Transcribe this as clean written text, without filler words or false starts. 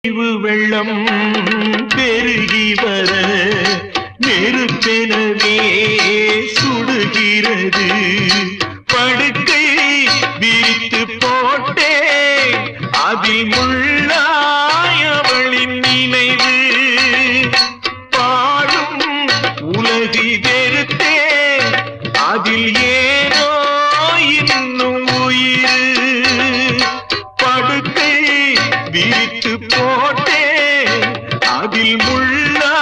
வெள்ளம் பெருகி வர நெருப்பெனவே சுடுகிறது. படுக்கை விரித்து போட்டே அதில் முள்ளாயவளின் நினைவு. பாடும் உலகி வெறுத்தே அதில் ஏனோ இன்னும் உயிர். படுக்கை விரித்து போட்டே அதில் முள்ளா